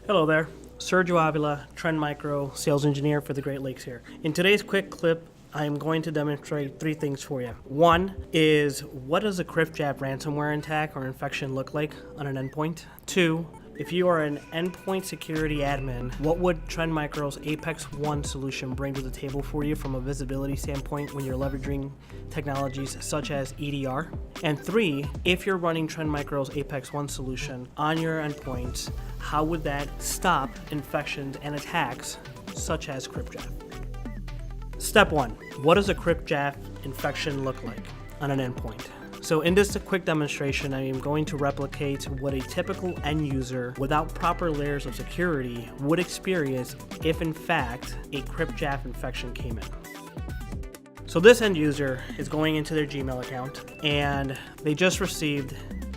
Hello there, Sergio Avila, Trend Micro Sales Engineer for the Great Lakes here. In today's quick clip, I'm going to demonstrate three things for you. One is, what does a CRYPJAFF ransomware attack or infection look like on an endpoint? Two, if you are an endpoint security admin, what would Trend Micro's Apex One solution bring to the table for you from a visibility standpoint when you're leveraging technologies such as EDR? And three, if you're running Trend Micro's Apex One solution on your endpoints, how would that stop infections and attacks such as CRYPJAFF? Step one, what does a CRYPJAFF infection look like on an endpoint? So in this quick demonstration, I am going to replicate what a typical end user without proper layers of security would experience if in fact a CRYPJAFF infection came in. So this end user is going into their Gmail account and they just received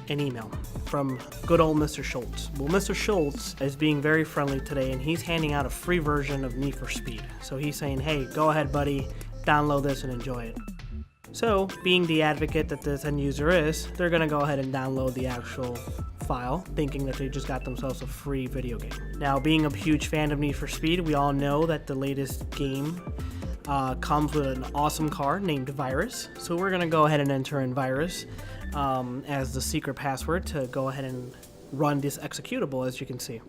an email from good old Mr. Schultz. Well, Mr. Schultz is being very friendly today and he's handing out a free version of Need for Speed. So he's saying, hey, go ahead buddy, download this and enjoy it. So, being the advocate that this end user is, they're going to go ahead and download the actual file, thinking that they just got themselves a free video game. Now, being a huge fan of Need for Speed, we all know that the latest game comes with an awesome car named Virus. So we're going to go ahead and enter in Virus as the secret password to go ahead and run this executable, as you can see.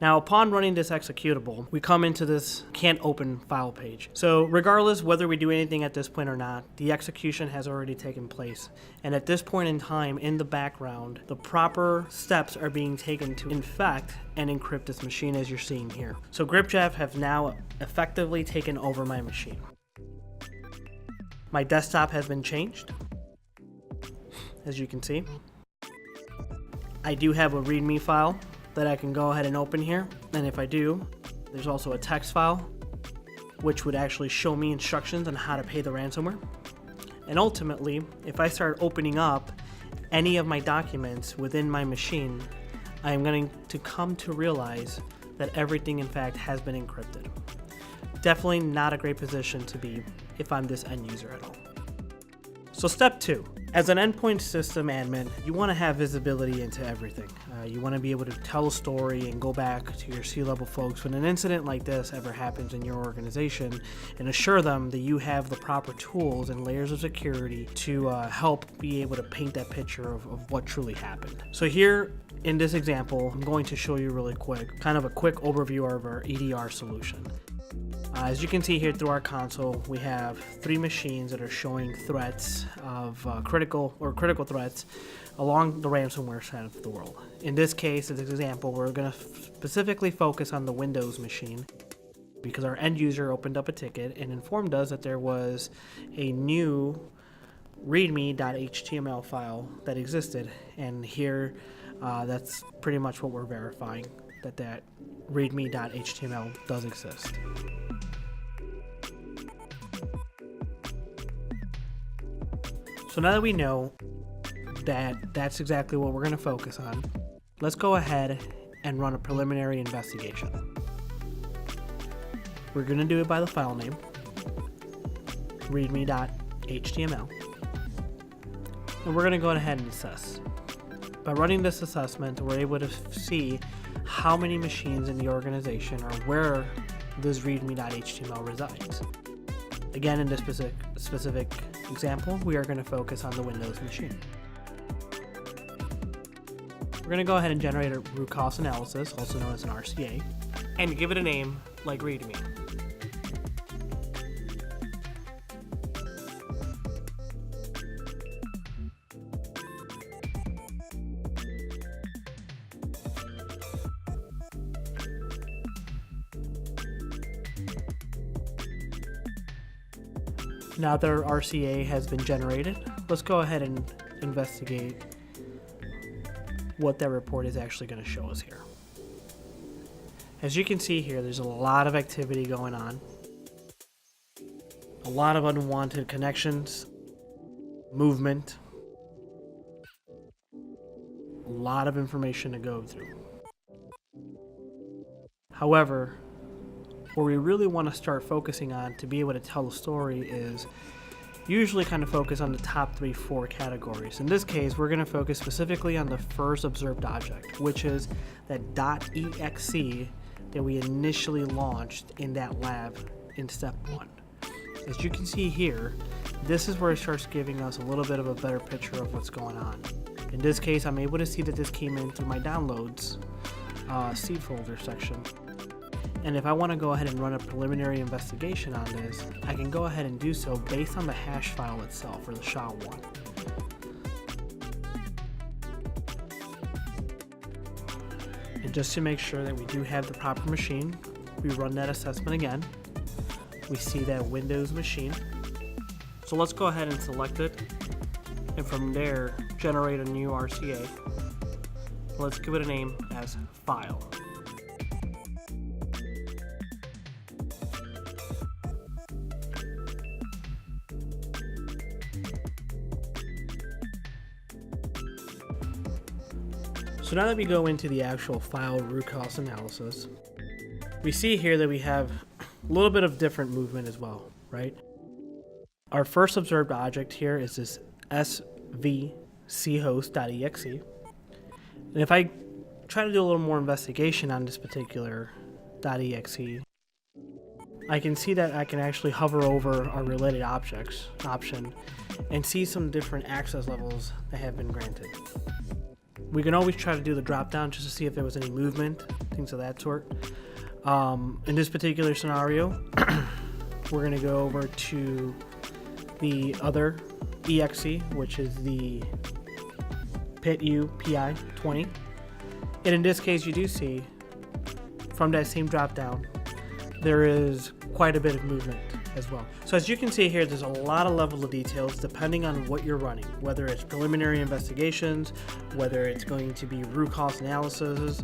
Now, upon running this executable, we come into this can't open file page. So regardless whether we do anything at this point or not, the execution has already taken place. And at this point in time, in the background, the proper steps are being taken to infect and encrypt this machine, as you're seeing here. So CRYPJAFF have now effectively taken over my machine. My desktop has been changed, as you can see. I do have a README file that I can go ahead and open here, and if I do, there's also a text file which would actually show me instructions on how to pay the ransomware. And ultimately, if I start opening up any of my documents within my machine, I am going to come to realize that everything in fact has been encrypted. Definitely not a great position to be if I'm this end user at all. So step two, as an endpoint system admin, you want to have visibility into everything. You want to be able to tell a story and go back to your C-level folks when an incident like this ever happens in your organization and assure them that you have the proper tools and layers of security to help be able to paint that picture of what truly happened. So here in this example, I'm going to show you really quick, kind of a quick overview of our EDR solution. As you can see here through our console, we have three machines that are showing threats of critical threats along the ransomware side of the world. In this case, as an example, we're going to specifically focus on the Windows machine because our end user opened up a ticket and informed us that there was a new readme.html file that existed, and here that's pretty much what we're verifying, that readme.html does exist. So now that we know that that's exactly what we're going to focus on, let's go ahead and run a preliminary investigation. We're going to do it by the file name, readme.html, and we're going to go ahead and assess. By running this assessment, we're able to see how many machines in the organization or where this readme.html resides. Again, in this specific example, we are going to focus on the Windows machine. We're going to go ahead and generate a root cause analysis, also known as an RCA, and give it a name like README. Now that our RCA has been generated, let's go ahead and investigate what that report is actually going to show us here. As you can see here, there's a lot of activity going on, a lot of unwanted connections, movement, a lot of information to go through. However, what we really want to start focusing on to be able to tell the story is usually kind of focus on the top 3-4 categories. In this case, we're going to focus specifically on the first observed object, which is that .exe that we initially launched in that lab in step 1. As you can see here, this is where it starts giving us a little bit of a better picture of what's going on. In this case, I'm able to see that this came in through my downloads seed folder section. And if I want to go ahead and run a preliminary investigation on this, I can go ahead and do so based on the hash file itself, or the SHA-1. And just to make sure that we do have the proper machine, we run that assessment again. We see that Windows machine. So let's go ahead and select it, and from there, generate a new RCA. Let's give it a name as File. So now that we go into the actual file root cause analysis, we see here that we have a little bit of different movement as well, right? Our first observed object here is this svchost.exe. And if I try to do a little more investigation on this particular .exe, I can see that I can actually hover over our related objects option and see some different access levels that have been granted. We can always try to do the drop down just to see if there was any movement, things of that sort. In this particular scenario, we're going to go over to the other exe, which is the PITU PI 20. And in this case, you do see from that same drop down, there is quite a bit of movement as well. So as you can see here, there's a lot of level of details depending on what you're running, whether it's preliminary investigations, whether it's going to be root cause analysis.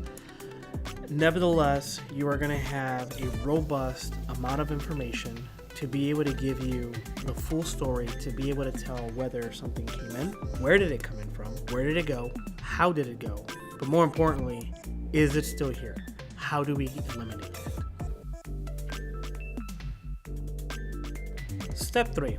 Nevertheless, you are going to have a robust amount of information to be able to give you the full story, to be able to tell whether something came in, where did it come in from, where did it go, how did it go, but more importantly, is it still here? How do we eliminate it? Step 3.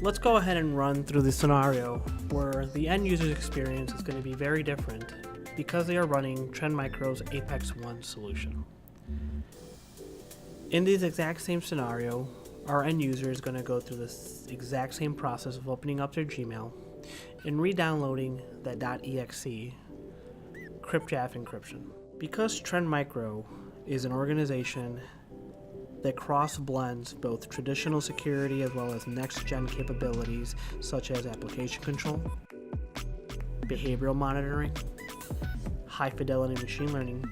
Let's go ahead and run through the scenario where the end user's experience is going to be very different because they are running Trend Micro's Apex 1 solution. In this exact same scenario, our end user is going to go through this exact same process of opening up their Gmail and re-downloading that .exe CRYPJAFF encryption. Because Trend Micro is an organization that cross-blends both traditional security as well as next-gen capabilities such as application control, behavioral monitoring, high-fidelity machine learning,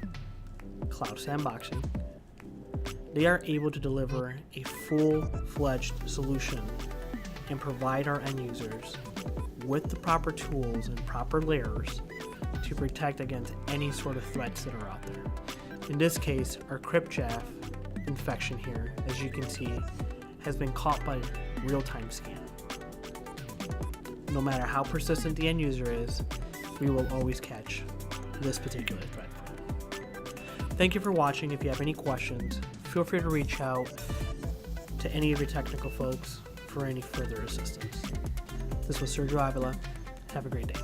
cloud sandboxing, they are able to deliver a full-fledged solution and provide our end users with the proper tools and proper layers to protect against any sort of threats that are out there. In this case, our CRYPJAFF infection here, as you can see, has been caught by real-time scan. No matter how persistent the end user is, we will always catch this particular threat for them. Thank you for watching. If you have any questions, feel free to reach out to any of your technical folks for any further assistance. This was Sergio Avila. Have a great day.